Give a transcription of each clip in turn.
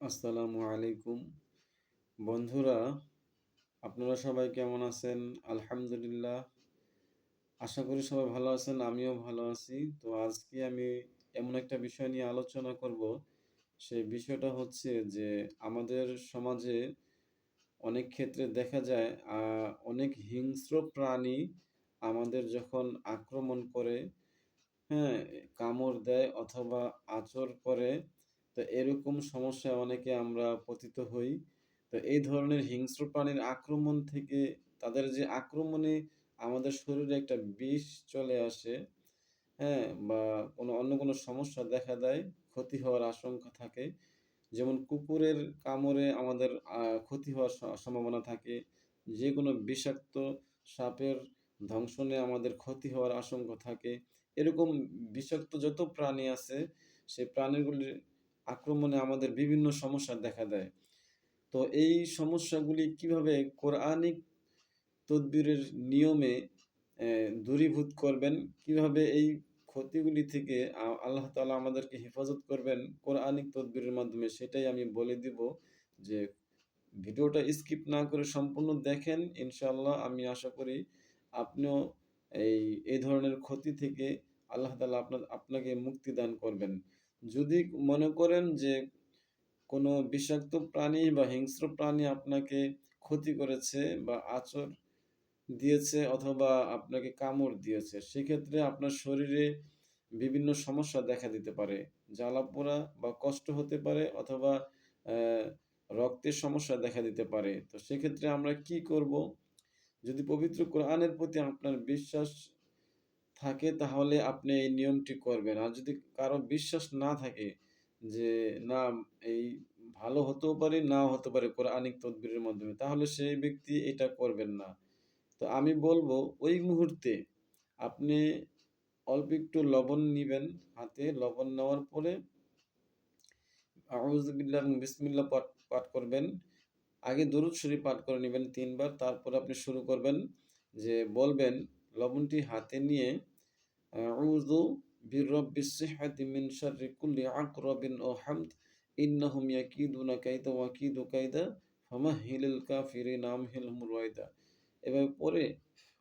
আসসালামু আলাইকুম বন্ধুরা, আপনারা সবাই কেমন আছেন? আলহামদুলিল্লাহ, আশা করি সবাই ভালো আছেন। আমিও ভালো আছি। তো আজকে আমি এমন একটা বিষয় নিয়ে আলোচনা করব। সেই বিষয়টা হচ্ছে যে আমাদের সমাজে অনেক ক্ষেত্রে দেখা যায় অনেক হিংস্র প্রাণী আমাদের যখন আক্রমণ করে, হ্যাঁ, কামড় দেয় অথবা আঁচড় করে। তো এরকম সমস্যায় অনেকে আমরা পতিত হই। তো এই ধরনের হিংস্র প্রাণীর আক্রমণ থেকে তাদের যে আক্রমণে আমাদের শরীরে একটা বিষ চলে আসে, হ্যাঁ? বা অন্য কোনো সমস্যা দেখা দেয়, ক্ষতি হওয়ার আশঙ্কা থাকে। যেমন কুকুরের কামড়ে আমাদের ক্ষতি হওয়ার সম্ভাবনা থাকে। যেকোনো বিষাক্ত সাপের দংশনে আমাদের ক্ষতি হওয়ার আশঙ্কা থাকে। এরকম বিষাক্ত যত প্রাণী আছে, সেই প্রাণীগুলির আক্রমণে আমাদের বিভিন্ন সমস্যা দেখা দেয়। তো এই সমস্যাগুলি কিভাবে কোরআনিক তদবিরের নিয়মে দূরীভূত করবেন, কিভাবে এই ক্ষতিগুলি থেকে আল্লাহ তাআলা আমাদেরকে হেফাজত করবেন কোরআনিক তদবিরের মাধ্যমে, সেটাই আমি বলে দিব। যে ভিডিওটা স্কিপ না করে সম্পূর্ণ দেখেন, ইনশাআল্লাহ আমি আশা করি আপনিও এই এই ধরনের ক্ষতি থেকে আল্লাহ তাআলা আপনাকে মুক্তি দান করবেন। যদি মনে করেন যে কোনো বিষাক্ত প্রাণী বা হিংস্র প্রাণী আপনাকে ক্ষতি করেছে বা আঁচড় দিয়েছে অথবা আপনাকে কামড় দিয়েছে, সেক্ষেত্রে আপনার শরীরে বিভিন্ন সমস্যা দেখা দিতে পারে। জ্বালাপোড়া বা কষ্ট হতে পারে অথবা অ্যা রক্তের সমস্যা দেখা দিতে পারে। তো সেক্ষেত্রে আমরা কি করব? যদি পবিত্র কোরআনের প্রতি আপনার বিশ্বাস থাকে তাহলে আপনি এই নিয়মটি করবেন। আর যদি কারো বিশ্বাস না থাকে যে না, এই ভালো হতেও পারে, নাও হতে পারে কোরআনিক তদবিরের মাধ্যমে, তাহলে সেই ব্যক্তি এটা করবেন না। তো আমি বলবো ওই মুহূর্তে আপনি অল্প একটু লবণ নিবেন হাতে। লবণ নেওয়ার পরে আউযু বিল্লাহ এবং বিসমিল্লাহ পাঠ পাঠ করবেন। আগে দরুদ শরীফ পাঠ করে নিবেন ৩ বার। তারপরে আপনি শুরু করবেন যে বলবেন, লবণটি হাতে নিয়ে আউযু বিরব্বিস সিহহাতি মিন শাররি কুল্লি আকরাবিন ও হামদ ইন্নাহুম ইয়াকিদুনা কাইদা ওয়া আকিদু কাইদা ফামাহহিলিল কাফিরিনা আমহিলহুম রুয়াইদা। এভাবে পড়ে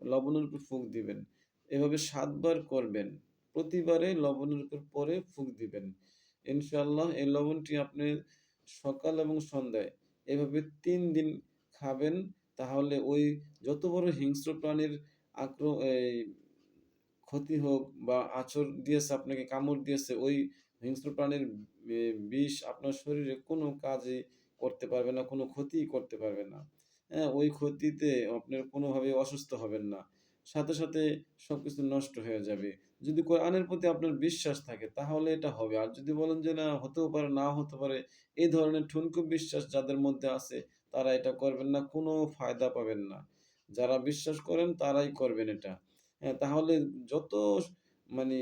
লবণের উপর ফুঁক দিবেন। এভাবে ৭ বার করবেন। প্রতিবারে লবণের উপর পরে ফুঁক দিবেন। ইনশাআল্লাহ এই লবণটি আপনি সকাল এবং সন্ধ্যায় এভাবে ৩ দিন খাবেন। তাহলে ওই যত বড় হিংস্র প্রাণীর আক্র এই ক্ষতি হোক বা আঁচড় দিয়েছে, আপনাকে কামড় দিয়েছে, ওই হিংস্র প্রাণীর বিষ আপনার শরীরে কোনো কাজই করতে পারবে না, কোনো ক্ষতিই করতে পারবে না। হ্যাঁ? ওই ক্ষতিতে আপনার কোনোভাবেই অসুস্থ হবেন না। সাথে, সাথে সবকিছু নষ্ট হয়ে যাবে। যদি কোরআনের প্রতি আপনার বিশ্বাস থাকে তাহলে এটা হবে। আর যদি বলেন যে না, হতেও পারে, নাও হতে পারে, এই ধরনের ঠুনকো বিশ্বাস যাদের মধ্যে আছে তারা এটা করবেন না, কোনো ফায়দা পাবেন না। যারা বিশ্বাস করেন তারাই করবেন এটা। হ্যাঁ, তাহলে যত মানে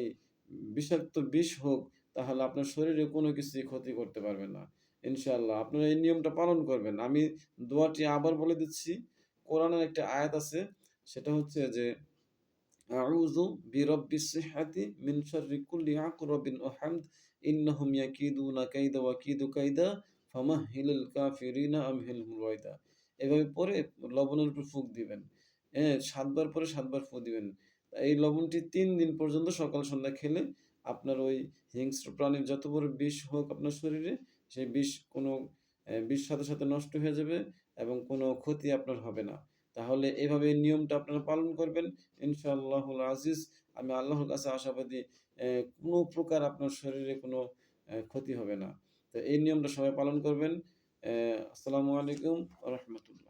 বিষাক্ত বিষ হোক, তাহলে আপনার শরীরে কোনো কিছুই ক্ষতি করতে পারবে না। ইনশাআল্লাহ আপনারা এই নিয়মটা পালন করবেন। আমি দোয়াটি আবার বলে দিচ্ছি। কোরআনের একটা আয়াত আছে, সেটা হচ্ছে যে আউযু বিরাব্বিস সিহহাতি মিন শাররি কুল্লি আকরাবিন ওয়া হামদ ইন্নাহুম ইয়াকিদুনা কাইদা ওয়া আকিদু কাইদা ফামাহহিলিল কাফিরিনা আমহিলহুম রুয়াইদা। এভাবে পড়ে লবণের উপর ফুঁক দিবেন। ৭ বার পরে ৭ বার ফু দিবেন। এই লবণটি ৩ দিন পর্যন্ত সকাল সন্ধ্যা খেলে আপনার ওই হিংস্র প্রাণীর যত বড় বিষ হোক আপনার শরীরে, সেই বিষ কোনো বিষ সাথে, সাথে নষ্ট হয়ে যাবে এবং কোনো ক্ষতি আপনার হবে না। তাহলে এভাবে এই নিয়মটা আপনারা পালন করবেন। ইনশাআল্লাহুল আজিজ। আমি আল্লাহর কাছে আশাবাদী কোনো প্রকার আপনার শরীরে কোনো ক্ষতি হবে না। তো এই নিয়মটা সবাই পালন করবেন। আসসালামু আলাইকুম ওয়া রাহমাতুল্লাহ।